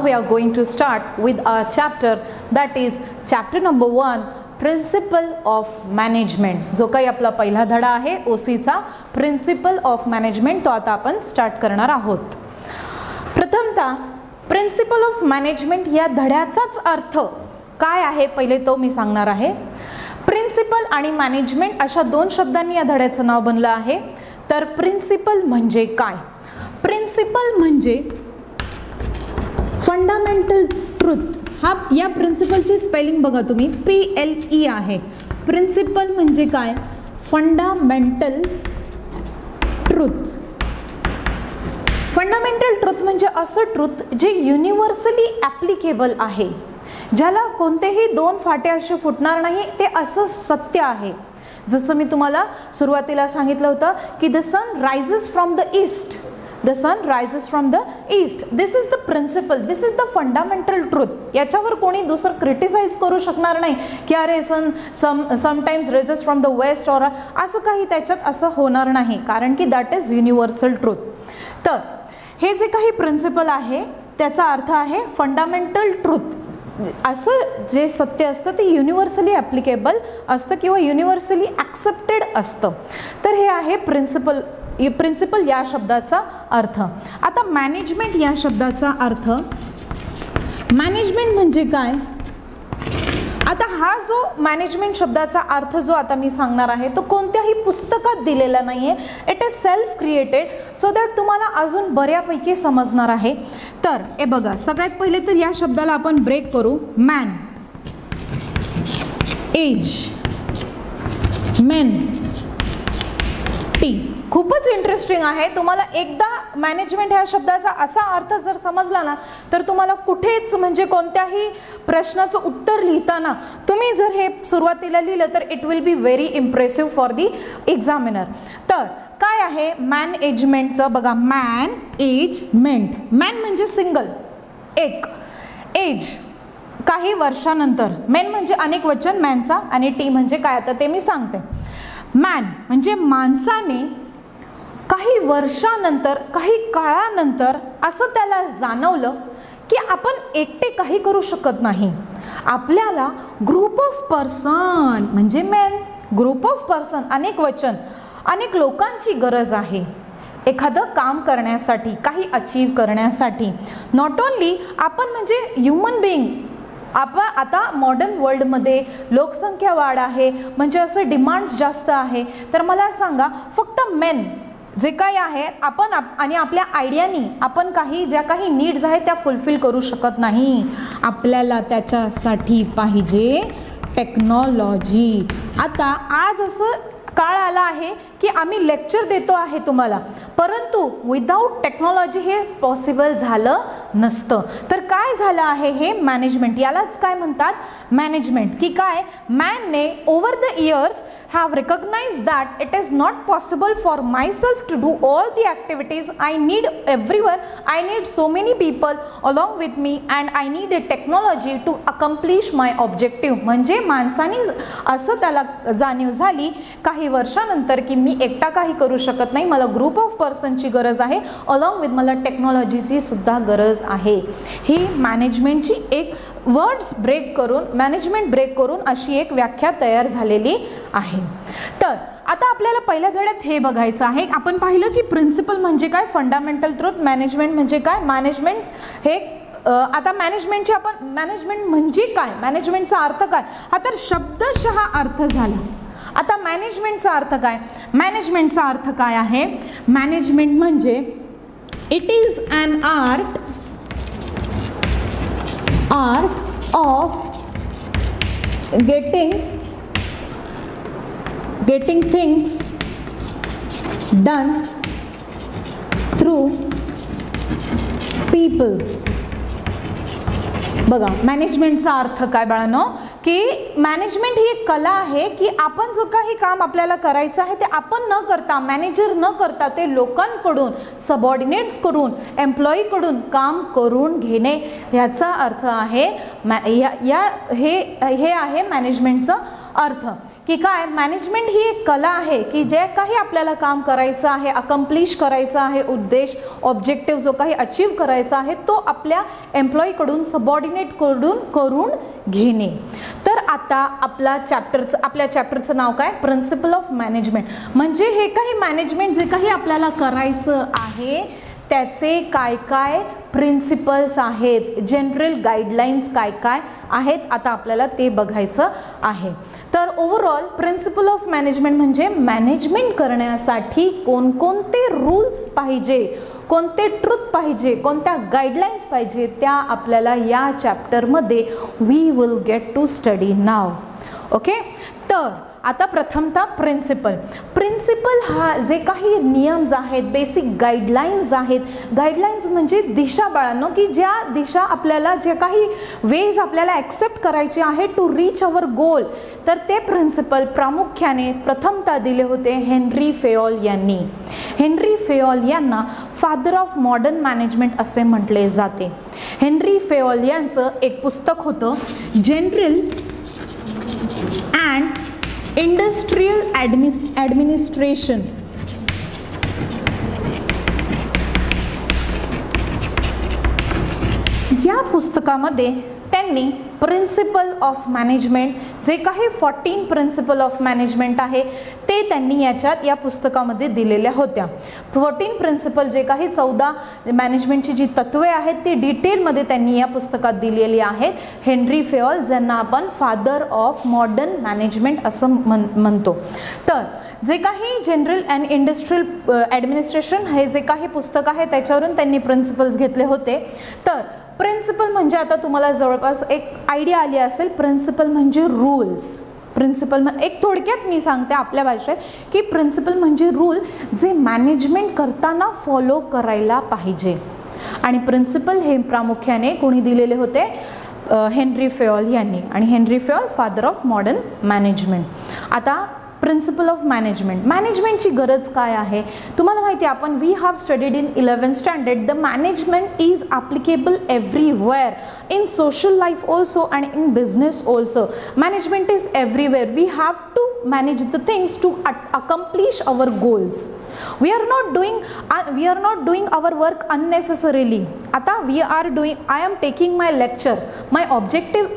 we are going to start with our chapter, that is chapter number 1, principle of management. जो काही आपला पहिला धडा आहे ओसीचा प्रिन्सिपल ऑफ मॅनेजमेंट, तो आता आपण स्टार्ट करणार आहोत. प्रथमतः प्रिन्सिपल ऑफ मॅनेजमेंट या धड्याचाच अर्थ काय आहे पहिले तो मी सांगणार आहे. प्रिन्सिपल आणि मॅनेजमेंट अशा दोन शब्दांनी या धड्याचं नाव बनलं आहे. तर प्रिन्सिपल म्हणजे काय? प्रिन्सिपल म्हणजे फंडामेंटल ट्रुथ. हा या प्रिन्सिपलची स्पेलिंग बघा तुम्ही, PLE आहे. प्रिन्सिपल म्हणजे काय? Fundamental truth. फंडामेंटल ट्रुथ म्हणजे असं ट्रुथ जे युनिव्हर्सली ॲप्लिकेबल आहे, ज्याला कोणतेही दोन फाटे असे फुटणार नाही, ते असं सत्य आहे. जसं मी तुम्हाला सुरुवातीला सांगितलं होतं की the sun rises from the east, the sun rises from the east. This is the principle, this is the fundamental truth. याच्यावर कोणी दुसरं क्रिटिसाइज करू शकणार नाही की अरे sun sometimes rises from the west or असं काही त्याच्यात असं होणार नाही, कारण की दॅट इज युनिव्हर्सल ट्रुथ. तर हे जे काही प्रिन्सिपल आहे त्याचा अर्थ आहे फंडामेंटल ट्रुथ. असं जे सत्य असतं ते युनिव्हर्सली ॲप्लिकेबल असतं किंवा युनिव्हर्सली ॲक्सेप्टेड असतं. तर हे आहे प्रिन्सिपल. प्रिन्सिपल या शब्दाचा अर्थ. आता मॅनेजमेंट या शब्दाचा अर्थ, मॅनेजमेंट म्हणजे काय? आता हा जो मॅनेजमेंट शब्दाचा अर्थ जो आता मी सांगणार आहे तो कोणत्याही पुस्तकात दिलेला नाही आहे. It is self created, so that तुम्हाला अजून बऱ्यापैकी समजणार आहे. तर हे बघा, सगळ्यात पहिले तर या शब्दाला आपण ब्रेक करू. Man, age, men, T. खूपच इंटरेस्टिंग आहे. तुम्हाला एकदा मॅनेजमेंट ह्या शब्दाचा असा अर्थ जर समजला ना, तर तुम्हाला कुठेच म्हणजे कोणत्याही प्रश्नाचं उत्तर लिहिताना तुम्ही जर हे सुरुवातीला लिहिलं तर it will be very impressive for the examiner. तर काय आहे मॅनेजमेंटचं? बघा, मॅनेजमेंट. मॅन म्हणजे सिंगल, एक. एज काही वर्षानंतर. मेन म्हणजे अनेक वचन मॅनचा, आणि टी म्हणजे काय आता ते मी सांगते. मॅन म्हणजे माणसाने काही वर्षानंतर, काही काळानंतर असं त्याला जाणवलं की आपण एकटे काही करू शकत नाही. आपल्याला ग्रुप ऑफ पर्सन म्हणजे मेन, ग्रुप ऑफ पर्सन अनेक वचन, अनेक लोकांची गरज आहे एखादं काम करण्यासाठी, काही अचीव करण्यासाठी. नॉट ओनली आपण म्हणजे ह्युमन बिईंग. आपण आता मॉडर्न वर्ल्डमध्ये लोकसंख्या वाढ आहे, म्हणजे असं डिमांड्स जास्त आहे. तर मला सांगा, फक्त मेन जे काही आहे आपण आणि आपल्या आयडियानी आपण काही ज्या काही नीड्स आहेत त्या फुलफिल करू शकत नाही. आपल्याला त्याच्यासाठी पाहिजे टेक्नॉलॉजी. आता आज असं काळ आला आहे की आम्ही लेक्चर देतो आहे तुम्हाला, परंतु विदाऊट टेक्नॉलॉजी हे पॉसिबल झालं नसतं. तर काय झालं आहे हे मॅनेजमेंट, यालाच काय म्हणतात मॅनेजमेंट. की काय, मॅनने over the years have recognized that it is not possible for myself to do all the activities. I need everyone, I need so many people along with me, and I need a technology to accomplish my objective. म्हणजे माणसाने असं त्याला जाणीव झाली काही वर्षानंतर की मी एकटा काही करू शकत नाही, मला ग्रुप ऑफ पर्सनची गरज आहे, अलॉंग विथ मला टेक्नॉलॉजीची सुद्धा गरज आहे. ही मॅनेजमेंटची एक वर्ड्स ब्रेक करून, मॅनेजमेंट ब्रेक करून अशी एक व्याख्या तयार झालेली आहे. तर आता आपल्याला पहिल्या धड्यात हे बघायचं आहे. आपण पाहिलं की प्रिन्सिपल म्हणजे काय, फंडामेंटल ट्रुथ. मॅनेजमेंट म्हणजे काय, मॅनेजमेंट हे आता मॅनेजमेंटचे आपण, मॅनेजमेंट म्हणजे काय, मॅनेजमेंटचा अर्थ काय, हा तर शब्दशः अर्थ झाला. आता मॅनेजमेंटचा अर्थ काय? मॅनेजमेंटचा अर्थ काय आहे? मॅनेजमेंट म्हणजे it is an art of getting things done through people. बघा, मॅनेजमेंटचा अर्थ काय बाळांनो, की मॅनेजमेंट ही एक कला आहे की आपण जो काही काम आपल्याला करायचं आहे ते आपण न करता, मॅनेजर न करता, ते लोकांकडून, सबऑर्डिनेट्स कडून, एम्प्लॉई कडून काम करून घेणे, याचा अर्थ आहे हे आहे मॅनेजमेंटचं अर्थ की काय, मॅनेजमेंट ही एक कला आहे की जे काही आपल्याला काम करायचं आहे, अकम्प्लिश करायचं आहे, उद्देश ऑब्जेक्टिव्ह जो काही अचीव करायचा आहे तो आपल्या एम्प्लॉईकडून सबऑर्डिनेटकडून करून घेणे. तर आता आपल्या चॅप्टरचं नाव काय, प्रिन्सिपल ऑफ मॅनेजमेंट. म्हणजे हे काही मॅनेजमेंट जे काही आपल्याला करायचं आहे त्याचे काय काय प्रिन्सिपल्स आहेत, जनरल गाईडलाईन्स काय काय आहेत, आता आपल्याला ते बघायचं आहे. तर ओव्हरऑल प्रिन्सिपल ऑफ मॅनेजमेंट म्हणजे मॅनेजमेंट करण्यासाठी कोणकोणते रूल्स पाहिजे, कोणते ट्रूथ पाहिजे, कोणत्या गाईडलाईन्स पाहिजे, त्या आपल्याला या चॅप्टरमध्ये we will get to study now. Okay, तर आता प्रथमतः प्रिन्सिपल हा जे काही नियम्स आहेत, बेसिक गाईडलाईन्स आहेत, गाईडलाईन्स म्हणजे दिशा बाळांनो, की ज्या दिशा आपल्याला जे काही वेज आपल्याला ॲक्सेप्ट करायचे आहे टू रीच अवर गोल, तर ते प्रिन्सिपल प्रामुख्याने प्रथमतः दिले होते हेनरी फेयोल यांनी. हेनरी फेयोल यांना फादर ऑफ मॉडर्न मॅनेजमेंट असे म्हटले जाते. हेनरी फेयोल यांचं एक पुस्तक होतं जनरल अँड इंडस्ट्रियल ॲडमिनिस्ट्रेशन. या पुस्तकामध्ये त्यांनी प्रिन्सिपल ऑफ मॅनेजमेंट जे काही 14 प्रिन्सिपल ऑफ मॅनेजमेंट आहे ते त्यांनी या पुस्तकामध्ये दिलेल्या होत्या. 14 प्रिन्सिपल जे काही 14 मॅनेजमेंटची जी तत्वे आहेत ती डिटेलमध्ये त्यांनी या पुस्तकात दिलेली आहेत. हेनरी फेयोल ज्यांना आपण फादर ऑफ मॉडर्न मॅनेजमेंट असं म्हणतो. तर जे काही जनरल अँड इंडस्ट्रियल ॲडमिनिस्ट्रेशन हे जे काही पुस्तक आहे त्याच्यावरून त्यांनी प्रिन्सिपल्स घेतले होते. तर प्रिन्सिपल म्हणजे आता तुम्हाला जवळपास एक आयडिया आली असेल, प्रिन्सिपल म्हणजे रूल्स. प्रिन्सिपल एक थोडक्यात मी सांगते आपल्या भाषेत की प्रिन्सिपल म्हणजे रूल जे मॅनेजमेंट करताना फॉलो करायला पाहिजे. आणि प्रिन्सिपल हे प्रामुख्याने कोणी दिलेले होते, हेनरी फेयोल यांनी. आणि Henry Fayol father of modern management. आता प्रिन्सिपल ऑफ मॅनेजमेंटची गरज काय आहे तुम्हाला माहिती आहे. आपण we have studied in 11th standard the management is applicable everywhere in social life also and in business also. Management is everywhere. We have to manage the things to accomplish our goals. We are not doing our work unnecessarily. Ata I am taking my lecture. My objective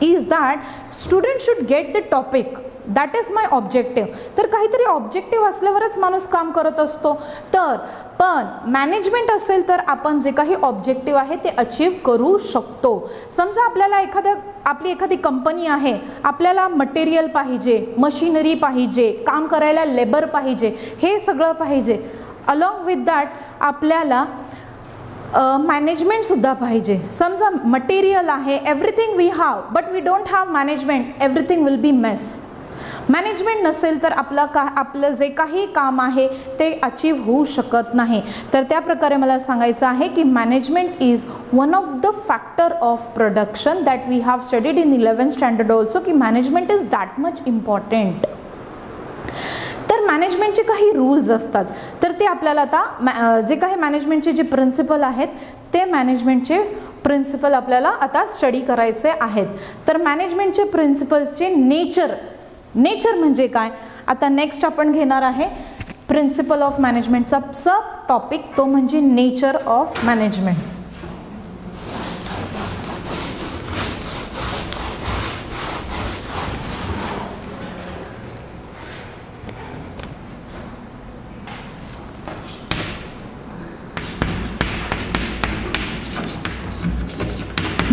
is that students should get the topic. That is my objective. तर काहीतरी objective असल्यावरच माणूस काम करत असतो. तर पण management असेल तर आपण जे काही ऑब्जेक्टिव्ह आहे ते अचीव करू शकतो. समजा आपल्याला आपली एखादी कंपनी आहे, आपल्याला मटेरियल पाहिजे, मशिनरी पाहिजे, काम करायला लेबर पाहिजे, हे सगळं पाहिजे. अलॉंग विथ दॅट आपल्याला मॅनेजमेंटसुद्धा पाहिजे. समजा मटेरियल आहे, everything we have, but we don't have management, everything will be mess. मॅनेजमेंट नसेल तर आपलं जे काही काम आहे ते अचीव होऊ शकत नाही. तर त्या प्रकारे मला सांगायचं आहे की management is one of the factor of production that we have studied in 11th standard also, की management is that much important. तर मॅनेजमेंटचे काही रूल्स असतात. तर ते आपल्याला आता जे काही मॅनेजमेंटचे जे प्रिन्सिपल आहेत ते मॅनेजमेंटचे प्रिन्सिपल आपल्याला आता स्टडी करायचे आहेत. तर मॅनेजमेंटचे प्रिन्सिपल्सचे नेचर म्हणजे काय, आता नेक्स्ट आपण घेणार आहे प्रिन्सिपल ऑफ मॅनेजमेंटचा सब टॉपिक, तो म्हणजे nature of management.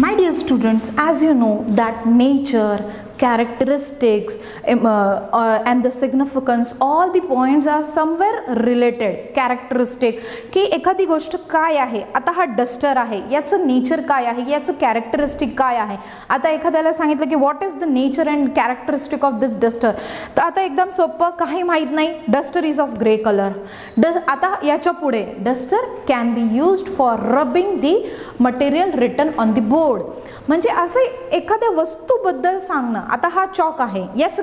My dear students, as you know that nature, characteristics and the significance, all the points are somewhere related. Characteristic की एखादी गोष्ट काय आहे, आता हा डस्टर आहे, याचं नेचर काय आहे, याचं कॅरेक्टरिस्टिक काय आहे. आता एखाद्याला सांगितलं की what is the nature and characteristic of this duster, तर आता एकदम सोपं, काही माहीत नाही, duster is of grey colour. आता याच्या पुढे duster can be used for rubbing the material written on the board. म्हणजे असे एखाद्या वस्तूबद्दल सांगणं. आता हा चॉक आहे, याचं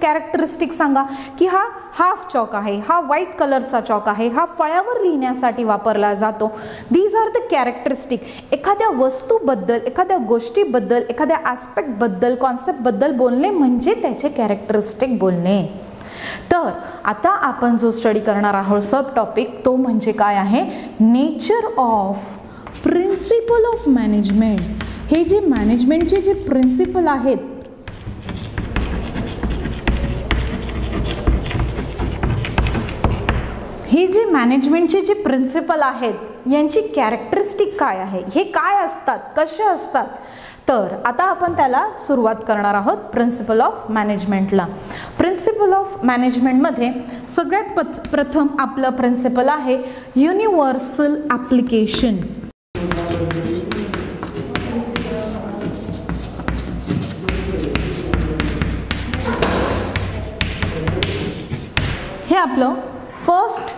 कॅरेक्टरिस्टिक सांगा की हा हाफ चॉक आहे, हा व्हाईट कलरचा चॉक आहे, हा फळ्यावर लिहिण्यासाठी वापरला जातो. These are the characteristic. एखाद्या वस्तूबद्दल, एखाद्या गोष्टीबद्दल, एखाद्या ॲस्पेक्टबद्दल, कॉन्सेप्टबद्दल बोलणे म्हणजे त्याचे कॅरेक्टरिस्टिक बोलणे. तर आता आपण जो स्टडी करणार आहोत सब टॉपिक तो म्हणजे काय आहे, nature of principle of management. हे जे मॅनेजमेंटचे जे प्रिन्सिपल आहेत, हे जे मॅनेजमेंटचे जे प्रिन्सिपल आहेत यांची कॅरेक्टरिस्टिक काय आहे, हे काय असतात, कसे असतात. तर आता आपण त्याला सुरुवात करणार आहोत प्रिन्सिपल ऑफ मॅनेजमेंटला. प्रिन्सिपल ऑफ मॅनेजमेंटमध्ये सगळ्यात प्रथम आपलं प्रिन्सिपल आहे युनिव्हर्सल ॲप्लिकेशन. हे आपलं first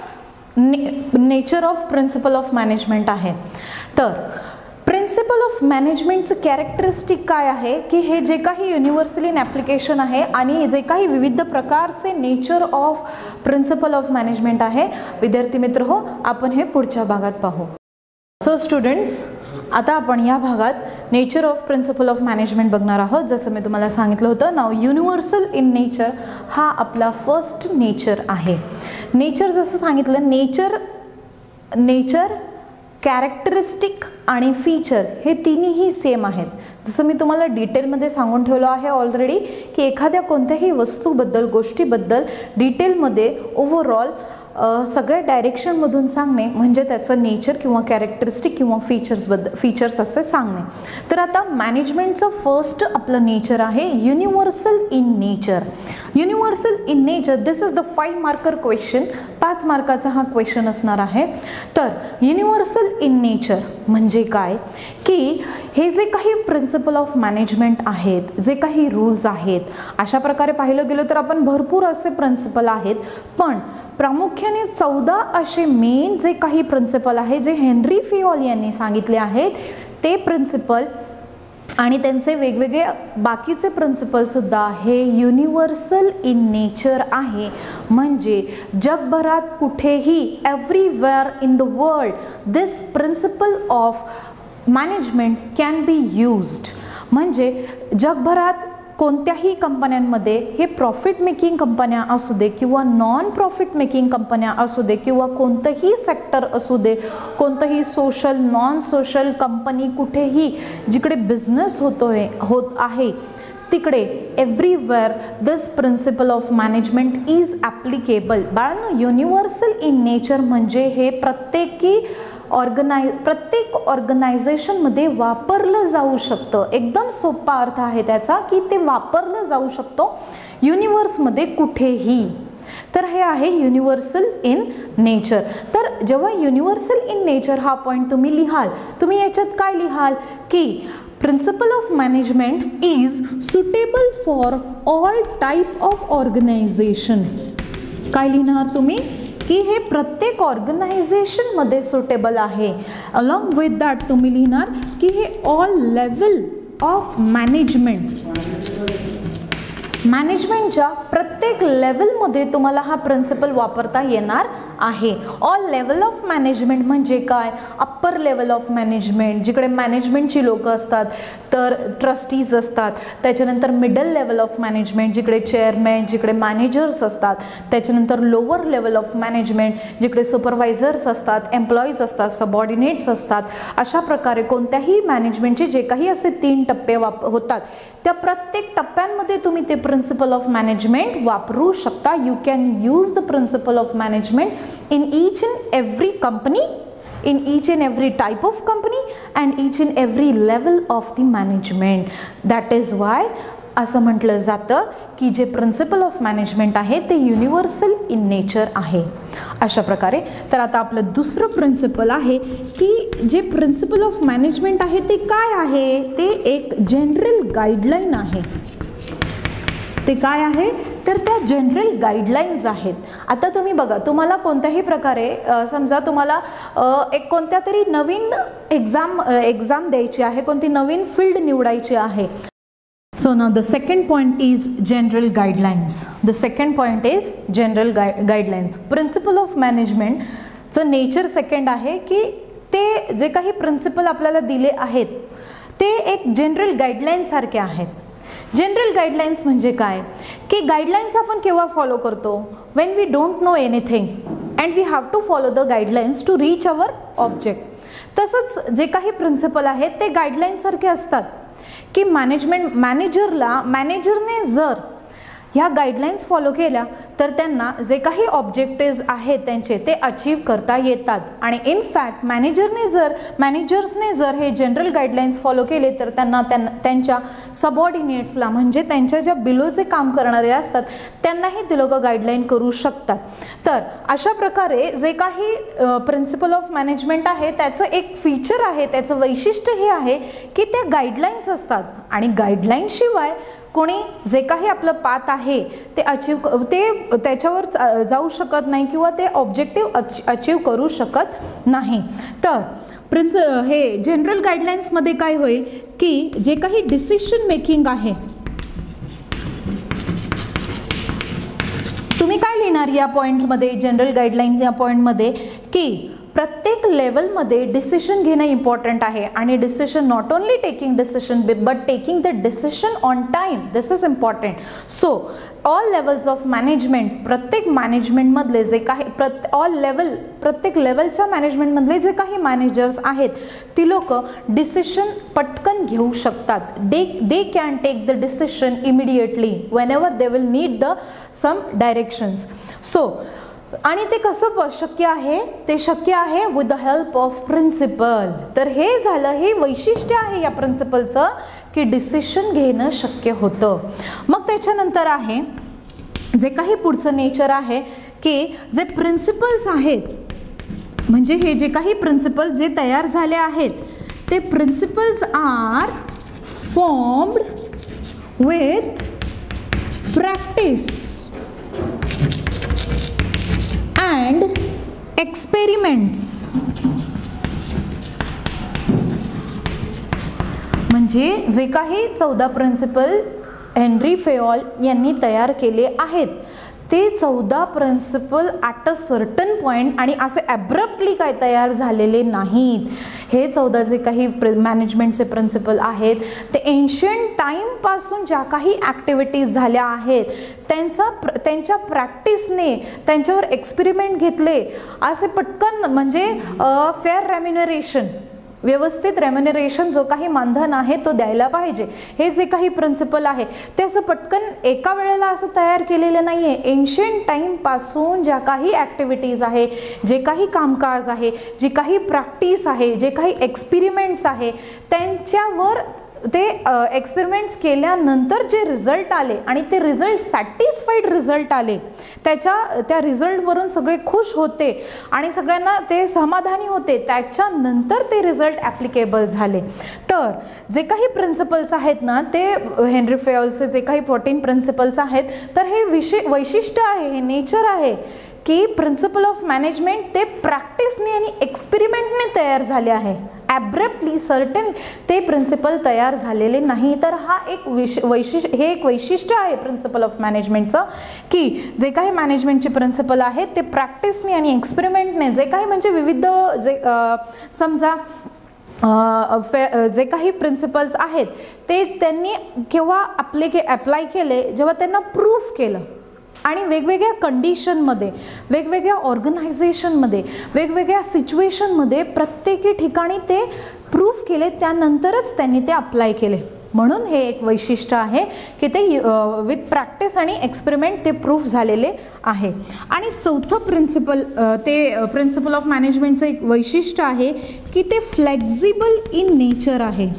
nature of principle of management आहे. तर प्रिन्सिपल ऑफ मॅनेजमेंटचं कॅरेक्टरिस्टिक काय आहे की हे जे काही युनिव्हर्सल इन ॲप्लिकेशन आहे आणि जे काही विविध प्रकारचे nature of principle of management आहे. विद्यार्थी मित्र हो, आपण हे पुढच्या भागात पाहू. सो स्टुडंट्स, आता आपण या भागात nature of principle of management बघणार आहोत. जसं मी तुम्हाला सांगितलं होतं, नाव युनिव्हर्सल इन नेचर हा आपला फर्स्ट नेचर आहे. नेचर जसं सांगितलं, नेचर कॅरेक्टरिस्टिक आणि फीचर हे तिन्हीही सेम आहेत. जसं मी तुम्हाला डिटेलमध्ये सांगून ठेवलं आहे ऑलरेडी की एखाद्या कोणत्याही वस्तूबद्दल, गोष्टीबद्दल डिटेलमध्ये ओव्हरऑल सगळ्या डायरेक्शनमधून सांगणे म्हणजे त्याचं नेचर किंवा कॅरेक्टरिस्टिक किंवा फीचर्स असे सांगणे. तर आता मॅनेजमेंटचं फर्स्ट आपलं नेचर आहे universal in nature. Universal in nature, this is the 5 marker question. 5 मार्काचा हा क्वेश्चन असणार आहे. तर युनिव्हर्सल इन नेचर म्हणजे काय की हे जे काही प्रिन्सिपल ऑफ मॅनेजमेंट आहेत, जे काही रूल्स आहेत, अशा प्रकारे पाहिलं गेलं तर आपण भरपूर असे प्रिन्सिपल आहेत, पण प्रामुख्याने 14 असे मेन जे काही प्रिन्सिपल आहे जे हेनरी फियोल यांनी सांगितले आहेत ते प्रिन्सिपल आणि त्यांचे वेगवेगळे बाकीचे प्रिन्सिपल सुद्धा हे युनिव्हर्सल इन नेचर आहे. म्हणजे जगभरात कुठेही, everywhere in the world this principle of management can be used. म्हणजे जगभरात कोणत्याही कंपन्यांमध्ये, हे प्रॉफिट मेकिंग कंपन्या असू दे किंवा नॉन प्रॉफिट मेकिंग कंपन्या असू दे किंवा कोणतंही सेक्टर असू दे, कोणतंही सोशल, नॉन सोशल कंपनी, कुठेही जिकडे बिझनेस होत आहे तिकडे everywhere this principle of management is applicable. बाळांनो, युनिव्हर्सल इन नेचर म्हणजे हे प्रत्येक ऑर्गनायझेशनमध्ये वापरलं जाऊ शकतं. एकदम सोपा अर्थ आहे त्याचा की ते वापरलं जाऊ शकतो युनिव्हर्समध्ये कुठेही. तर हे आहे युनिव्हर्सल इन नेचर. तर जेव्हा युनिव्हर्सल इन नेचर हा पॉईंट तुम्ही लिहाल, तुम्ही याच्यात काय लिहाल की principle of management is suitable for all type of organisation. काय लिहिणार तुम्ही की हे प्रत्येक ऑर्गनायझेशनमध्ये सुटेबल आहे. अलॉंग विथ दॅट तुम्ही लिहिणार की हे ऑल लेवल ऑफ मॅनेजमेंटच्या प्रत्येक लेवलमध्ये तुम्हाला हा प्रिन्सिपल वापरता येणार आहे. ऑल लेवल ऑफ मॅनेजमेंट म्हणजे काय, अप्पर लेवल ऑफ मॅनेजमेंट जिकडे मॅनेजमेंटची लोक असतात, तर ट्रस्टीज असतात. त्याच्यानंतर मिडल लेवल ऑफ मॅनेजमेंट जिकडे चेअरमॅन, जिकडे मॅनेजर्स असतात. त्याच्यानंतर लोअर लेवल ऑफ मॅनेजमेंट जिकडे सुपरवायझर्स असतात, एम्प्लॉईज असतात, सबऑर्डिनेट्स असतात. अशा प्रकारे कोणत्याही मॅनेजमेंटचे जे काही असे 3 टप्पे होतात त्या प्रत्येक टप्प्यांमध्ये तुम्ही ते प्रिन्सिपल ऑफ मॅनेजमेंट वापरू शकता. You can use the principle of management in each and every company, in each and every type of company and each and every level of the management. That is why असं म्हटलं जातं की जे principal of management आहे ते universal in nature आहे. अशा प्रकारे तर आता आपलं दुसरं प्रिन्सिपल आहे की जे प्रिन्सिपल ऑफ मॅनेजमेंट आहे ते काय आहे, ते एक जनरल गाईडलाईन आहे. ते काय आहे तर त्या जनरल गाईडलाईन्स आहेत. आता तुम्ही बघा, तुम्हाला कोणत्याही प्रकारे समजा तुम्हाला एक कोणत्या तरी नवीन एक्झाम द्यायची आहे, कोणती नवीन फील्ड निवडायची आहे. So now the second point is general guidelines. The second point is general guidelines. Principle of management चं नेचर सेकंड आहे की ते जे काही प्रिन्सिपल आपल्याला दिले आहेत ते एक जनरल गाईडलाईन सारखे आहेत. जनरल गाईडलाईन्स म्हणजे काय की गाईडलाईन्स आपण केव्हा फॉलो करतो, when we don't know anything and we have to follow the guidelines to reach our object. तसंच जे काही प्रिन्सिपल आहेत ते गाईडलाईन सारखे असतात की मॅनेजरने जर ह्या गाईडलाईन्स फॉलो केल्या तर त्यांना जे काही ऑब्जेक्टिव्ज आहेत त्यांचे ते अचीव करता येतात. आणि इन फॅक्ट मॅनेजर्सने जर हे जनरल गाईडलाईन्स फॉलो केले तर त्यांना त्यांच्या सबऑर्डिनेट्सला म्हणजे त्यांच्या ज्या बिलोचे काम करणारे असतात त्यांनाही ते लोक गाईडलाईन करू शकतात. तर अशा प्रकारे जे काही प्रिन्सिपल ऑफ मॅनेजमेंट आहे त्याचं एक फीचर आहे, त्याचं वैशिष्ट्य हे आहे की ते गाईडलाईन्स असतात आणि गाईडलाईनशिवाय कोणी जे काही आपलं पाथ आहे ते त्याच्यावर जाऊ शकत नाही किंवा ते ऑब्जेक्टिव्ह अचीव करू शकत नाही. तर हे जनरल गाईडलाईन्समध्ये काय होईल की जे काही डिसिशन मेकिंग आहे, तुम्ही काय लिहिणार या पॉईंटमध्ये, जनरल गाईडलाईन या पॉईंटमध्ये की प्रत्येक लेवलमध्ये डिसिशन घेणं इम्पॉर्टंट आहे आणि decision not only taking decision but taking the decision on time, this is important. So all levels of management, प्रत्येक मॅनेजमेंटमधले जे काही प्रत्येक लेवलच्या मॅनेजमेंटमधले जे काही मॅनेजर्स आहेत ती लोक डिसिशन पटकन घेऊ शकतात. They can take the decision immediately whenever they will need some directions. So आणि ते कसं शक्य आहे, ते शक्य आहे with the help of principle. तर हे झालं, हे वैशिष्ट्य आहे या प्रिन्सिपलचं की डिसिशन घेणं शक्य होतं. मग त्याच्यानंतर आहे जे काही पुढचं नेचर आहे की जे प्रिन्सिपल्स आहेत म्हणजे हे जे काही प्रिन्सिपल्स जे तयार झाले आहेत ते principles are formed with practice and experiments. म्हणजे जे काही 14 प्रिन्सिपल हेनरी फेयॉल यांनी तयार केले आहेत ते 14 principle at a certain point आणि असे ॲब्रप्टली काय तयार झालेले नाहीत. हे 14 जे काही मॅनेजमेंटचे प्रिन्सिपल आहेत ते एन्शियंट टाईमपासून ज्या काही ॲक्टिव्हिटीज झाल्या आहेत त्यांच्या प्रॅक्टिसने त्यांच्यावर एक्सपेरिमेंट घेतले असे पटकन म्हणजे फेअर रेम्युनरेशन, व्यवस्थित रेम्युनरेशन जो काही मानधन आहे तो द्यायला पाहिजे, हे जे काही प्रिन्सिपल आहे ते असं पटकन एका वेळेला असं तयार केलेलं नाही आहे. एन्शियंट टाईमपासून ज्या काही ॲक्टिव्हिटीज आहे, जे काही कामकाज आहे, जी काही प्रॅक्टिस आहे, जे काही एक्सपेरिमेंट्स आहे त्यांच्यावर ते एक्सपेरिमेंट्स केल्यानंतर जे रिझल्ट आले आणि ते रिझल्ट सॅटिस्फाईड रिझल्ट आले, त्या रिझल्टवरून सगळे खुश होते आणि सगळ्यांना ते समाधानी होते, त्याच्यानंतर ते रिझल्ट ॲप्लिकेबल झाले. तर जे काही प्रिन्सिपल्स आहेत ना ते हेनरी फेयॉलचे जे काही 14 प्रिन्सिपल्स आहेत तर हे वैशिष्ट्य आहे, हे नेचर आहे की प्रिन्सिपल ऑफ मॅनेजमेंट ते प्रॅक्टिसने आणि एक्सपेरिमेंटने तयार झाले आहे. ॲब्रप्टली सर्टन ते प्रिन्सिपल तयार झालेले नाही. तर हा एक वैशिष्ट्य आहे प्रिन्सिपल ऑफ मॅनेजमेंटचं की जे काही मॅनेजमेंटचे प्रिन्सिपल आहेत ते प्रॅक्टिसने आणि एक्सपेरिमेंटने जे काही म्हणजे विविध जे समजा जे काही प्रिन्सिपल्स आहेत ते त्यांनी केव्हा अप्लाय केले जेव्हा त्यांना प्रूफ केलं आणि वेगवेगळ्या कंडिशनमध्ये, वेगवेगळ्या ऑर्गनायझेशनमध्ये, वेगवेगळ्या सिच्युएशनमध्ये प्रत्येकी ठिकाणी ते प्रूफ केले, त्यानंतरच त्यांनी ते अप्लाय केले. म्हणून हे एक वैशिष्ट्य आहे की ते विथ प्रॅक्टिस आणि एक्सपेरिमेंट ते प्रूफ झालेले आहे. आणि चौथं प्रिन्सिपल ते प्रिन्सिपल ऑफ मॅनेजमेंटचं एक वैशिष्ट्य आहे की ते फ्लेक्झिबल इन नेचर आहे.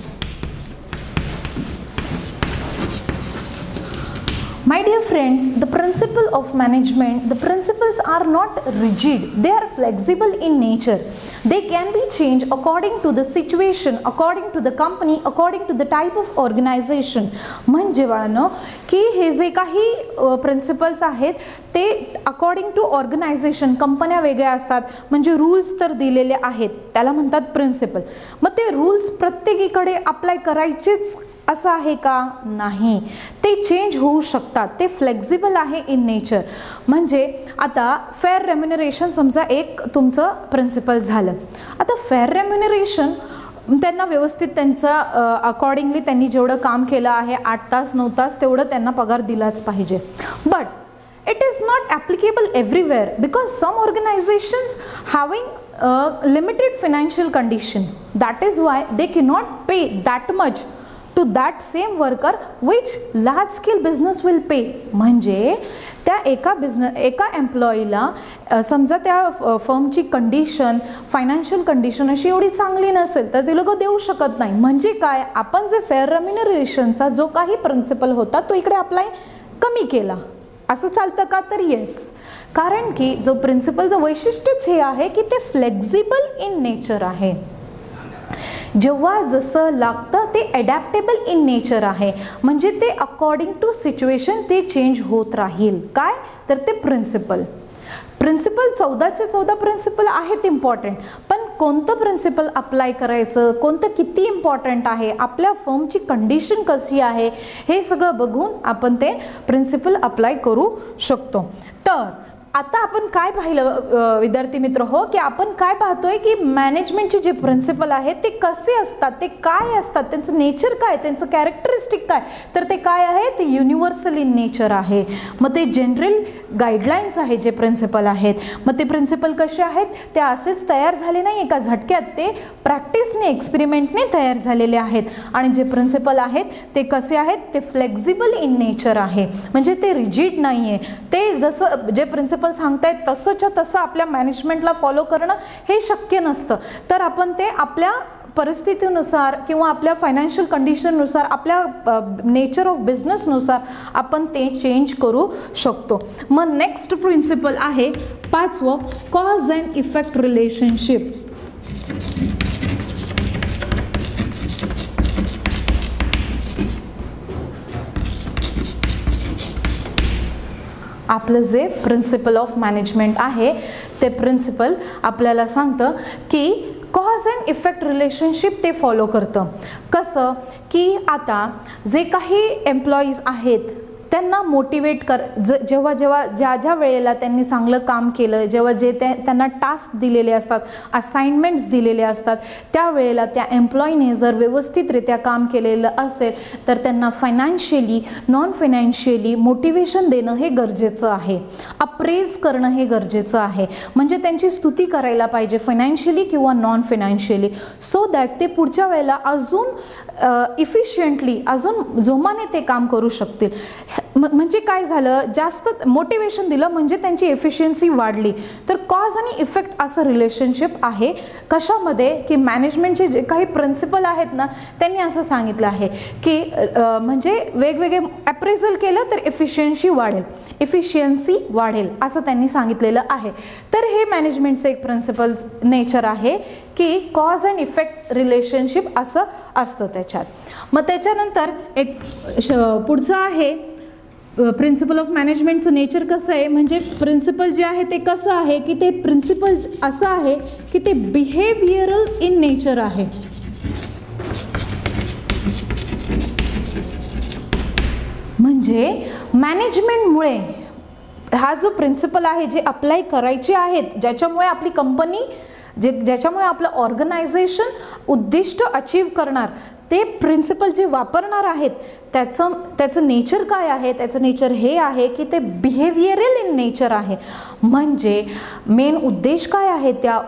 My dear friends, the principle of management, the principles are not rigid, they are flexible in nature. They can be changed according to the situation, according to the company, according to the type of organization. म्हणजे बाळांनो की हे जे काही principles आहेत ते according to organisation, कंपन्या वेगळ्या असतात म्हणजे रूल्स तर दिलेले आहेत त्याला म्हणतात प्रिन्सिपल. मग ते रूल्स प्रत्येकीकडे अप्लाय करायचेच असं आहे का? नाही, ते चेंज होऊ शकतात, ते फ्लेक्झिबल आहे इन नेचर. म्हणजे आता फेअर रेम्युनरेशन समजा एक तुमचं प्रिन्सिपल झालं. आता फेअर रेम्युनरेशन त्यांना व्यवस्थित त्यांचा अकॉर्डिंगली त्यांनी जेवढं काम केलं आहे 8 तास 9 तास तेवढं त्यांना पगार दिलाच पाहिजे. But it is not applicable everywhere because some organizations having limited financial condition, that is why they cannot pay that much to that same worker which large scale business will pay. म्हणजे त्या एका एम्प्लॉईला समजा त्या फर्मची condition financial condition अशी एवढी चांगली नसेल तर ते लोक देऊ शकत नाही. म्हणजे काय, आपण जे फेअर रेम्युनरेशनचा जो काही प्रिन्सिपल होता तो इकडे अप्लाय कमी केला. असं चालतं का? तर येस, कारण की जो प्रिन्सिपलचं वैशिष्ट्यच हे आहे की ते फ्लेक्झिबल इन नेचर आहे. जेव्हा जसं लागतं ते ॲडॅप्टेबल इन नेचर आहे. म्हणजे ते अकॉर्डिंग टू सिच्युएशन ते चेंज होत राहील. काय? तर ते प्रिन्सिपल 14चे 14 प्रिन्सिपल आहेत इम्पॉर्टंट. पण कोणतं प्रिन्सिपल अप्लाय करायचं, कोणतं किती इम्पॉर्टंट आहे, आपल्या फर्मची कंडिशन कशी आहे, हे सगळं बघून आपण ते प्रिन्सिपल अप्लाय करू शकतो. तर आता आपण काय पाहिलं विद्यार्थी मित्र हो, की आपण काय पाहतोय की मॅनेजमेंटचे जे प्रिन्सिपल आहेत ते कसे असतात, ते काय असतात, त्यांचं नेचर काय, त्यांचं कॅरेक्टरिस्टिक काय. तर ते काय आहे? ते युनिव्हर्सल इन नेचर आहे. मग ते जनरल गाईडलाईन्स आहे जे प्रिन्सिपल आहेत. मग ते प्रिन्सिपल कसे आहेत? ते असेच तयार झाले नाही एका झटक्यात, ते प्रॅक्टिसने एक्सपेरिमेंटने तयार झालेले आहेत. आणि जे प्रिन्सिपल आहेत ते कसे आहेत? ते फ्लेक्झिबल इन नेचर आहे. म्हणजे ते रिजिड नाही आहे. ते जसं जे प्रिन्सिपल सांगतायत तसंच्या तसं आपल्या मॅनेजमेंटला फॉलो करणं हे शक्य नसतं. तर आपण ते आपल्या परिस्थितीनुसार किंवा आपल्या फायनान्शियल कंडिशननुसार, आपल्या नेचर ऑफ बिझनेसनुसार आपण ते चेंज करू शकतो. मग नेक्स्ट प्रिन्सिपल आहे 5वं, कॉज अँड इफेक्ट रिलेशनशिप. आपलं जे प्रिन्सिपल ऑफ मॅनेजमेंट आहे ते प्रिन्सिपल आपल्याला सांगतं की कॉज अँड इफेक्ट रिलेशनशिप ते फॉलो करतं. कसं की आता जे काही एम्प्लॉईज आहेत त्यांना मोटिवेट जेव्हा ज्या वेळेला त्यांनी चांगलं काम केलं, जेव्हा जे त्यांना टास्क दिलेले असतात, असाइनमेंट्स दिलेले असतात, त्यावेळेला त्या एम्प्लॉईने जर व्यवस्थितरित्या काम केलेलं असेल तर त्यांना फायनान्शियली नॉन फायनान्शियली मोटिवेशन देणं हे गरजेचं आहे. अप्रेज करणं हे गरजेचं आहे. म्हणजे त्यांची स्तुती करायला पाहिजे फायनान्शियली किंवा नॉन फायनान्शियली, सो दॅट ते पुढच्या वेळेला अजून इफिशियंटली अजून जोमाने ते काम करू शकतील. म्हणजे काय झालं, जास्त मोटिवेशन दिलं म्हणजे त्यांची एफिशियन्सी वाढली. तर कॉज आणि इफेक्ट असं रिलेशनशिप आहे. कशामध्ये? की मॅनेजमेंटचे जे काही प्रिन्सिपल आहेत ना त्यांनी असं सांगितलं आहे की म्हणजे वेगवेगळे अप्रेझल केलं तर एफिशियन्सी वाढेल असं त्यांनी सांगितलेलं आहे. तर हे मॅनेजमेंटचं एक प्रिन्सिपल नेचर आहे की कॉज अँड इफेक्ट रिलेशनशिप असं असतं त्याच्यात. मग त्याच्यानंतर एक पुढचं आहे प्रिन्सिपल ऑफ मॅनेजमेंटचं नेचर कसं आहे. म्हणजे प्रिन्सिपल जे आहे ते कसं आहे की ते प्रिन्सिपल असं आहे की ते बिहेवियरल इन नेचर आहे. म्हणजे मॅनेजमेंटमुळे हा जो प्रिन्सिपल आहे जे अप्लाय करायचे आहेत, ज्याच्यामुळे आपली कंपनी ज्याच्यामुळे आपलं ऑर्गनायझेशन उद्दिष्ट अचीव करणार, ते प्रिन्सिपल जे वापरणार आहेत त्याचं नेचर काय आहे? त्याचं नेचर हे आहे की ते बिहेवियरल इन नेचर आहे. म्हणजे मेन उद्देश काय आहे त्या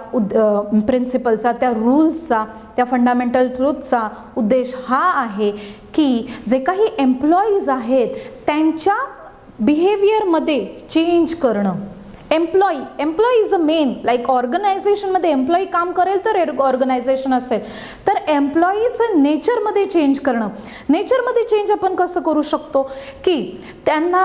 प्रिन्सिपलचा, त्या रूल्सचा, त्या फंडामेंटल ट्रूथचा उद्देश हा आहे की जे काही एम्प्लॉईज आहेत त्यांच्या बिहेवियरमध्ये चेंज करणं. Employee is the main, like ऑर्गनायझेशनमध्ये एम्प्लॉई काम करेल तर ऑर्गनायझेशन असेल. तर एम्प्लॉईचं नेचरमध्ये चेंज करणं. नेचरमध्ये चेंज आपण कसं करू शकतो की त्यांना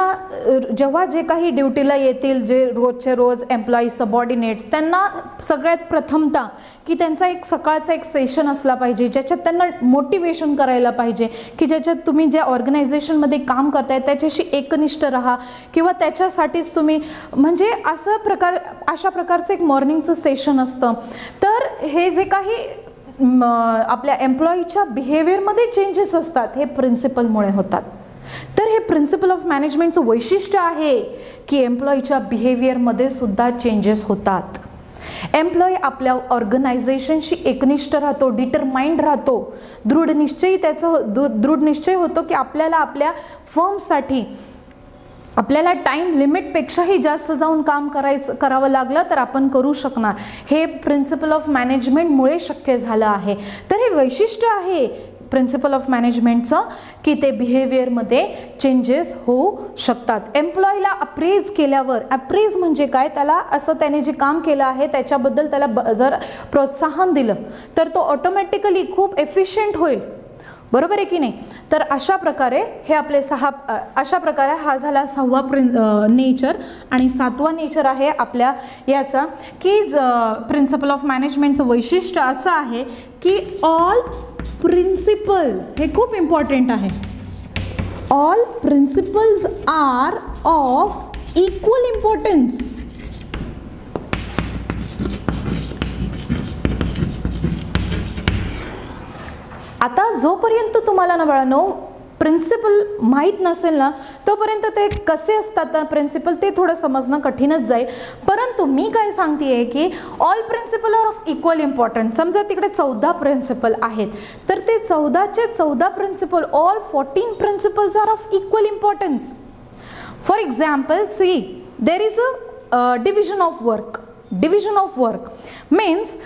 जेव्हा जे काही ड्युटीला येतील जे रोजचे रोज एम्प्लॉई सबऑर्डिनेट्स, त्यांना सगळ्यात प्रथमतः की त्यांचा एक सकाळचा एक सेशन असला पाहिजे ज्याच्यात त्यांना मोटिवेशन करायला पाहिजे की ज्याच्यात तुम्ही ज्या ऑर्गनायझेशनमध्ये काम करताय त्याच्याशी एकनिष्ठ राहा किंवा त्याच्यासाठीच तुम्ही म्हणजे अशा प्रकारचं एक मॉर्निंगचं सेशन असतं. तर हे जे काही आपल्या एम्प्लॉईच्या बिहेवियरमध्ये चेंजेस असतात, हे प्रिन्सिपलमुळे होतात. तर हे प्रिन्सिपल ऑफ मॅनेजमेंटचं वैशिष्ट्य आहे की एम्प्लॉईच्या बिहेवियरमध्ये सुद्धा चेंजेस होतात. एम्प्लॉई आपल्या ऑर्गनायझेशनशी एकनिष्ठ राहतो, डिटरमाइंड राहतो, दृढ निश्चय होतो की आपल्याला आपल्या फर्मसाठी आपल्याला टाइम लिमिटपेक्षाही जास्त जाऊन काम करावं लागलं तर आपण करू शकणार. हे प्रिन्सिपल ऑफ मॅनेजमेंटमुळे शक्य झालं आहे. तर हे वैशिष्ट्य आहे प्रिन्सिपल ऑफ मॅनेजमेंटचं की ते बिहेवियरमध्ये चेंजेस होऊ शकतात. एम्प्लॉईला अप्रेज केल्यावर, अप्रेज म्हणजे काय, त्याला असं त्याने जे काम केलं आहे त्याच्याबद्दल त्याला जर प्रोत्साहन दिलं तर तो ऑटोमॅटिकली खूप एफिशियंट होईल, बरोबर आहे की नाही. तर अशा प्रकारे हे आपले अशा प्रकारे हा झाला 6वा नेचर. आणि 7वा नेचर आहे आपल्या याचा की प्रिन्सिपल ऑफ मॅनेजमेंटचं वैशिष्ट्य असं आहे की ऑल प्रिन्सिपल्स, हे खूप इम्पॉर्टंट आहे, all principles are of equal importance. आता जोपर्यंत तुम्हाला ना बाळांनो प्रिन्सिपल माहीत नसेल ना तोपर्यंत ते कसे असतात प्रिन्सिपल ते थोडं समजणं कठीणच जाईल. परंतु मी काय सांगतेय की all principle are of equal importance. समजा तिकडे 14 प्रिन्सिपल आहेत तर ते 14चे 14 principle, all 14 principles are of equal importance. For example see there is a division of work. Division of work means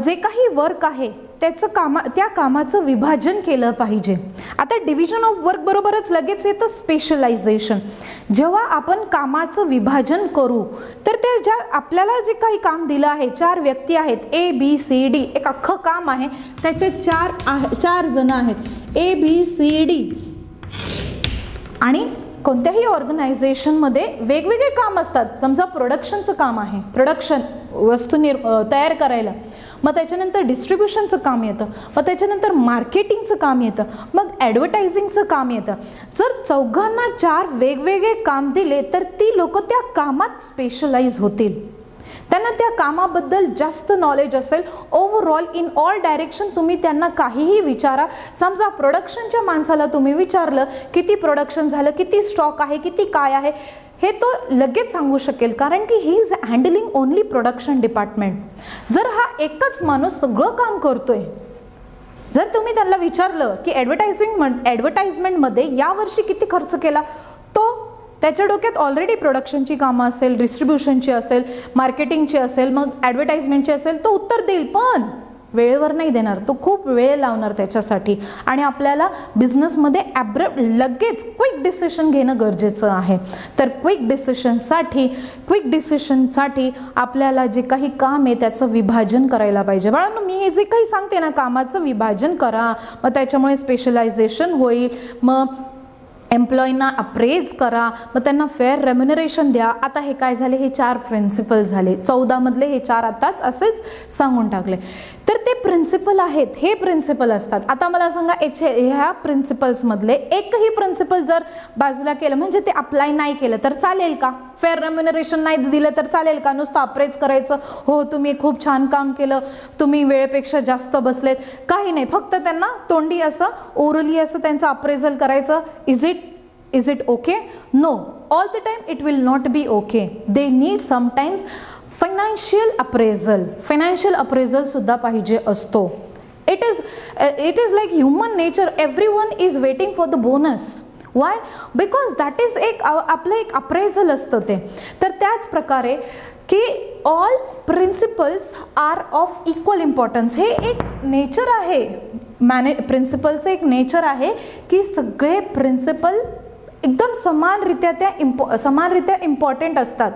जे काही वर्क आहे त्या कामाचं विभाजन केलं पाहिजे. आता डिव्हिजन ऑफ वर्क बरोबरच लगेच येतं स्पेशलायझेशन. जेव्हा आपण कामाचं विभाजन करू तर ते ज्या आपल्याला जे काही काम दिलं आहे, 4 व्यक्ती आहेत, ABCD, एक अख्खं काम आहे, त्याचे 4 जण आहेत, ABCD. आणि कोणत्याही ऑर्गनायझेशनमध्ये वेगवेगळे काम असतात. समजा प्रोडक्शनचं काम आहे, प्रोडक्शन वस्तू तयार करायला, मग त्याच्यानंतर डिस्ट्रीब्युशनचं काम येतं, मग त्याच्यानंतर मार्केटिंगचं काम येतं, मग ॲडव्हर्टायझिंगचं काम येतं. जर 4घांना 4 वेगवेगळे काम दिले तर ती लोक त्या कामात स्पेशलाइज होतील, त्यांना त्या कामाबद्दल जास्त नॉलेज असेल. ओव्हरऑल इन ऑल डायरेक्शन तुम्ही त्यांना काहीही विचारा. समजा प्रोडक्शनच्या माणसाला तुम्ही विचारलं किती प्रोडक्शन झालं, किती स्टॉक आहे, किती काय आहे, हे तो लगेच सांगू शकेल, कारण की he is handling only production department. जर हा एकच माणूस सगळं काम करतोय, जर तुम्ही त्यांना विचारलं की ॲडव्हर्टाइजमेंटमध्ये यावर्षी किती खर्च केला, तो त्याच्या डोक्यात ऑलरेडी प्रोडक्शनची कामं असेल, डिस्ट्रीब्युशनची असेल, मार्केटिंगची असेल, मग ॲडव्हर्टाइजमेंटची असेल, तो उत्तर देईल, पण वेळेवर नाही देणार, तो खूप वेळ लावणार त्याच्यासाठी. आणि आपल्याला बिझनेसमध्ये लगेच क्विक डिसिशन घेणं गरजेचं आहे. तर क्विक डिसिशनसाठी आपल्याला जे काही काम आहे त्याचं विभाजन करायला पाहिजे. बाळांनो, मी हे जे काही सांगते ना, कामाचं विभाजन करा, मग त्याच्यामुळे स्पेशलायझेशन होईल, मग एम्प्लॉईंना अप्रेज करा, मग त्यांना फेअर रेम्युनरेशन द्या. आता हे काय झाले, हे 4 प्रिन्सिपल झाले. 14 मधले हे 4 आताच असेच सांगून टाकले. तर ते प्रिन्सिपल आहेत, हे प्रिन्सिपल असतात. आता मला सांगा, ह्या प्रिन्सिपल्समधले एकही प्रिन्सिपल जर बाजूला केलं, म्हणजे ते अप्लाय नाही केलं तर चालेल का? फेअर रेम्युनरेशन नाही दिलं तर चालेल का? नुसतं अप्रेज करायचं, हो तुम्ही खूप छान काम केलं, तुम्ही वेळेपेक्षा जास्त बसलेत, काही नाही, फक्त त्यांना तोंडी असं ओरली असं त्यांचं अप्रेझल करायचं. Is it okay? No, all the time it will not be okay. They need sometimes financial appraisal. Financial appraisal सुद्धा पाहिजे असतो. It is like human nature. Everyone is waiting for the bonus. Why? Because that is आपलं एक appraisal असतं ते. तर त्याच प्रकारे की all principles are of equal importance. हे एक नेचर आहे, प्रिन्सिपलचं एक नेचर आहे की सगळे प्रिन्सिपल एकदम समानरित्या इम्पॉर्टंट असतात.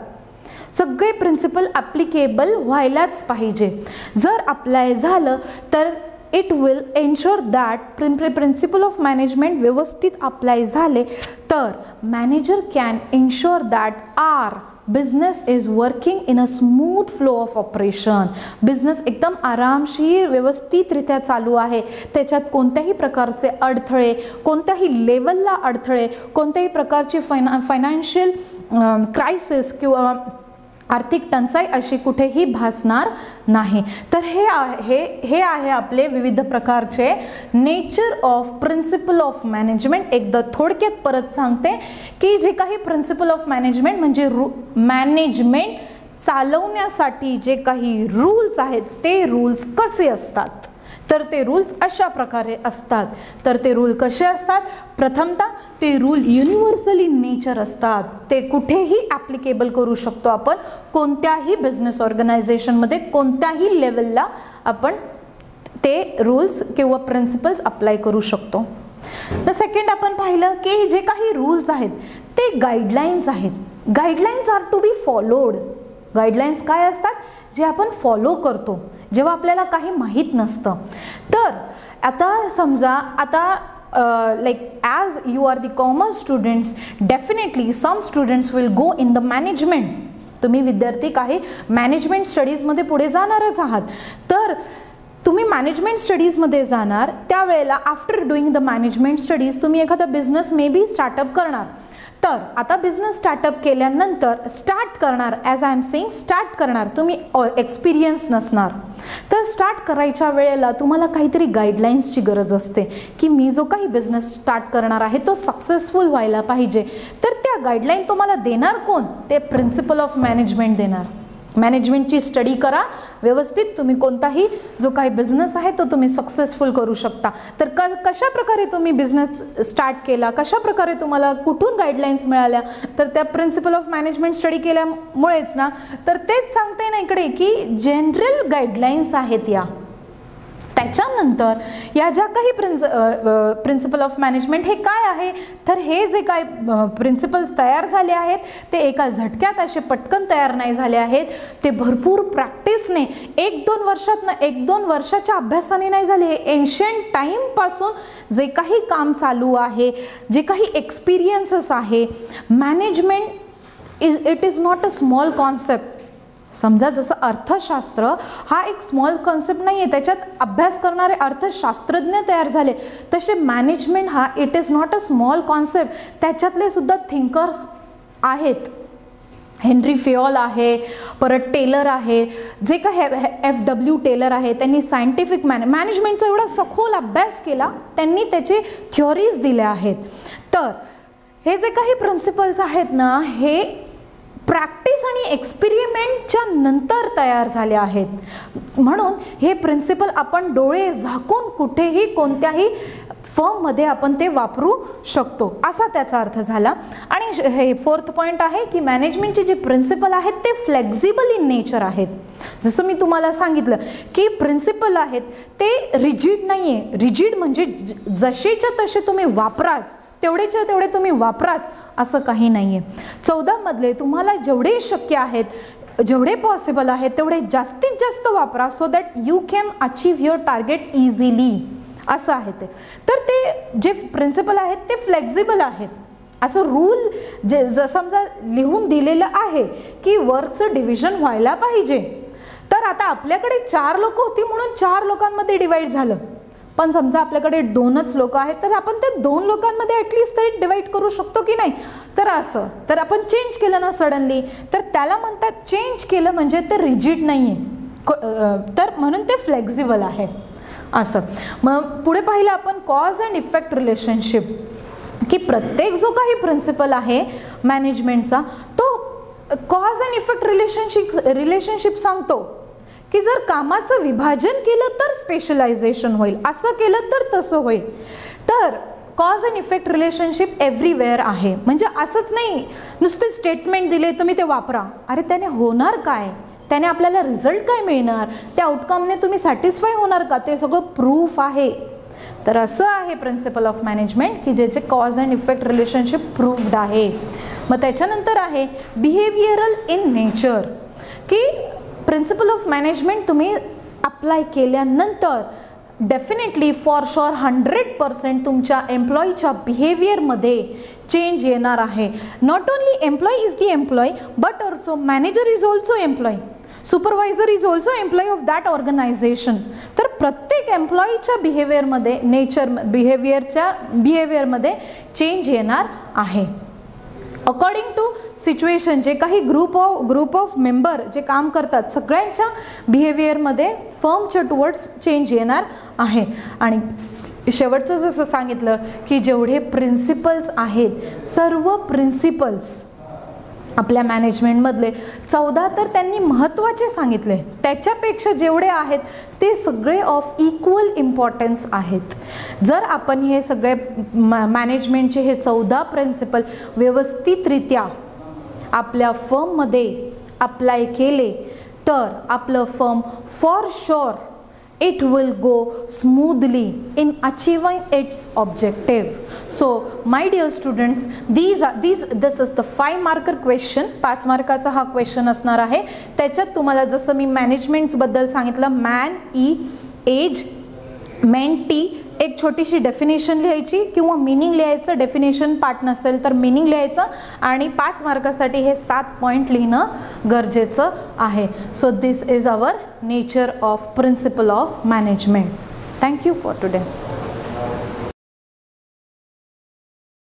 सगळे प्रिन्सिपल ॲप्लिकेबल व्हायलाच पाहिजे. जर अप्लाय झालं तर it will ensure that principle of management व्यवस्थित अप्लाय झाले तर manager can ensure that our business is working in a smooth flow of operation. Business एकदम आरामशीर व्यवस्थितरित्या चालू आहे, त्याच्यात कोणत्याही प्रकारचे अडथळे, कोणत्याही लेवलला अडथळे, कोणत्याही प्रकारची फायनान्शियल क्रायसिस किंवा आर्थिक टंचाई अशी कुठेही भासणार नाही. तर हे आहे आपले विविध प्रकारचे nature of principle of management. एकदा थोडक्यात परत सांगते की जे काही प्रिन्सिपल ऑफ मॅनेजमेंट म्हणजे मॅनेजमेंट चालवण्यासाठी जे काही रूल्स आहेत ते रूल्स कसे असतात, तर ते रूल्स अशा प्रकारे असतात. तर ते रूल कसे असतात, प्रथमतः ते रूल युनिव्हर्सल इन नेचर असतात. ते कुठेही ॲप्लिकेबल करू शकतो आपण, कोणत्याही बिझनेस ऑर्गनायझेशनमध्ये कोणत्याही लेवलला आपण ते रूल्स किंवा प्रिन्सिपल्स अप्लाय करू शकतो. तर सेकंड आपण पाहिलं की जे काही रूल्स आहेत ते गाईडलाईन्स आहेत. Guidelines are to be followed. Guidelines काय असतात, जे आपण फॉलो करतो जेव्हा आपल्याला काही माहीत नसतं. तर आता समजा आता like as you are the commerce students, definitely some students will go in the management. तुम्ही विद्यार्थी काही मॅनेजमेंट स्टडीजमध्ये पुढे जाणारच आहात. तर तुम्ही मॅनेजमेंट स्टडीजमध्ये जाणार त्यावेळेला after doing the management studies तुम्ही एखादा बिझनेस मे बी स्टार्टअप करणार. तर आता बिझनेस स्टार्टअप केल्यानंतर स्टार्ट करणार, as I am saying start करणार, तुम्ही एक्सपिरियन्स नसणार. तर स्टार्ट करायच्या वेळेला तुम्हाला काहीतरी गाईडलाईन्सची गरज असते की मी जो काही बिझनेस स्टार्ट करणार आहे तो सक्सेसफुल व्हायला पाहिजे. तर त्या गाईडलाईन तुम्हाला देणार कोण, ते प्रिन्सिपल ऑफ मॅनेजमेंट देणार. मॅनेजमेंटची स्टडी करा व्यवस्थित, तुम्ही कोणताही जो काही बिझनेस आहे तो तुम्ही सक्सेसफुल करू शकता. तर कशा प्रकारे तुम्ही बिझनेस स्टार्ट केला, कशा प्रकारे तुम्हाला कुठून गाईडलाईन्स मिळाल्या, तर त्या प्रिन्सिपल ऑफ मॅनेजमेंट स्टडी केल्यामुळेच ना. तर तेच सांगते ना इकडे की जनरल गाईडलाईन्स आहेत या. त्याच्यानंतर या ज्या काही प्रिन्सिपल ऑफ मॅनेजमेंट हे काय आहे, तर हे जे काय प्रिन्सिपल्स तयार झाले आहेत ते एका झटक्यात असे पटकन तयार नाही झाले आहेत. ते भरपूर प्रॅक्टिसने 1-2 वर्षात 1-2 वर्षाच्या अभ्यासाने नाही झाले. हे एन्शियंट टाईमपासून जे काही काम चालू आहे, जे काही एक्सपिरियन्सेस आहे, management it is not a small concept. समजा जसं अर्थशास्त्र हा एक स्मॉल कॉन्सेप्ट नाही आहे, त्याच्यात अभ्यास करणारे अर्थशास्त्रज्ञ तयार झाले, तसे मॅनेजमेंट हा it is not a small concept. त्याच्यातले सुद्धा थिंकर्स आहेत. हेनरी फेयोल आहे, परत टेलर आहे, जे काही FW टेलर आहे, त्यांनी सायंटिफिक मॅनेजमेंटचा एवढा सखोल अभ्यास केला, त्यांनी त्याचे थ्योरीज दिल्या आहेत. तर हे जे काही प्रिन्सिपल्स आहेत ना, हे प्रॅक्टिस आणि एक्सपेरिमेंटच्या नंतर तयार झाले आहेत. म्हणून हे प्रिन्सिपल आपण डोळे झाकून कुठेही कोणत्याही फर्ममध्ये आपण ते वापरू शकतो, असा त्याचा अर्थ झाला. आणि हे फोर्थ पॉईंट आहे की मॅनेजमेंटचे जे प्रिन्सिपल आहेत ते फ्लेक्झिबल इन नेचर आहेत. जसं मी तुम्हाला सांगितलं की प्रिन्सिपल आहेत ते रिजिड नाही आहे. रिजिड म्हणजे जसेच्या तसे तुम्ही वापराच, तेवढेच्या तेवढे तुम्ही वापराच, असं काही नाही आहे. 14 मधले तुम्हाला जेवढे शक्य आहेत, जेवढे पॉसिबल आहेत तेवढे जास्तीत जास्त वापरा, so that you can achieve your target easily, असं आहे ते. तर ते जे प्रिन्सिपल आहेत ते फ्लेक्झिबल आहेत. असं रूल जे समजा लिहून दिलेलं आहे की वर्कचं डिव्हिजन व्हायला पाहिजे, तर आता आपल्याकडे 4 लोक होती म्हणून 4 लोकांमध्ये डिवाइड झालं. पण समजा आपल्याकडे 2च लोक आहेत, तर आपण त्या 2 लोकांमध्ये ॲटलिस्ट तरी डिवाइड करू शकतो की नाही. तर असं तर आपण चेंज केलं ना सडनली, तर त्याला म्हणतात चेंज केलं म्हणजे ते रिजिड नाही आहे, तर म्हणून ते फ्लेक्झिबल आहे असं. मग पुढे पाहिलं आपण कॉज अँड इफेक्ट रिलेशनशिप, की प्रत्येक जो काही प्रिन्सिपल आहे मॅनेजमेंटचा तो कॉज अँड इफेक्ट रिलेशनशिप सांगतो की जर कामाचं विभाजन केलं तर स्पेशलायझेशन होईल, असं केलं तर तसं होईल. तर cause and effect relationship everywhere आहे. म्हणजे असंच नाही नुसते स्टेटमेंट दिले तुम्ही ते वापरा, अरे त्याने होणार काय, त्याने आपल्याला रिझल्ट काय मिळणार, त्या आउटकमने तुम्ही सॅटिस्फाय होणार का, ते सगळं प्रूफ आहे. तर असं आहे प्रिन्सिपल ऑफ मॅनेजमेंट की ज्याचे cause and effect relationship proved आहे. मग त्याच्यानंतर आहे बिहेवियरल इन नेचर, की प्रिन्सिपल ऑफ मॅनेजमेंट तुम्ही अप्लाय केल्यानंतर डेफिनेटली फॉर शुअर 100% तुमच्या एम्प्लॉईच्या बिहेवियरमध्ये चेंज येणार आहे. Not only employee is the employee but also manager is also employee, supervisor is also employee of that organisation. तर प्रत्येक एम्प्लॉईच्या बिहेवियरमध्ये बिहेवियरमध्ये चेंज येणार आहे. अकॉर्डिंग टू सिच्युएशन जे काही ग्रुप ऑफ मेंबर जे काम करतात सगळ्यांच्या बिहेवियरमध्ये फर्मच्या टुवर्ड्स चेंज येणार आहे. आणि शेवटचं जसं सांगितलं की जेवढे प्रिन्सिपल्स आहेत सर्व प्रिन्सिपल्स आपल्या मॅनेजमेंटमधले 14 तर त्यांनी महत्त्वाचे सांगितले, त्याच्यापेक्षा जेवढे आहेत ते सगळे ऑफ इक्वल इम्पॉर्टन्स आहेत. जर आपण हे सगळे मॅनेजमेंटचे हे 14 प्रिन्सिपल व्यवस्थितरित्या आपल्या फर्ममध्ये अप्लाय केले तर आपलं firm for sure it will go smoothly in achieving its objective. So my dear students, this is the 5 marker question. 5 मार्काचा हा क्वेश्चन असणार आहे. त्याच्यात तुम्हाला जसं मी मॅनेजमेंट्स बद्दल सांगितलं, मॅन, एज, मेंटी, एक छोटीशी डेफिनेशन लिहायची किंवा मीनिंग लिहायचं, डेफिनेशन पार्ट नसेल तर मीनिंग लिहायचं, आणि 5 मार्कासाठी हे 7 पॉईंट लिहिणं गरजेचं आहे. So this is our nature of principle of management. Thank you for today.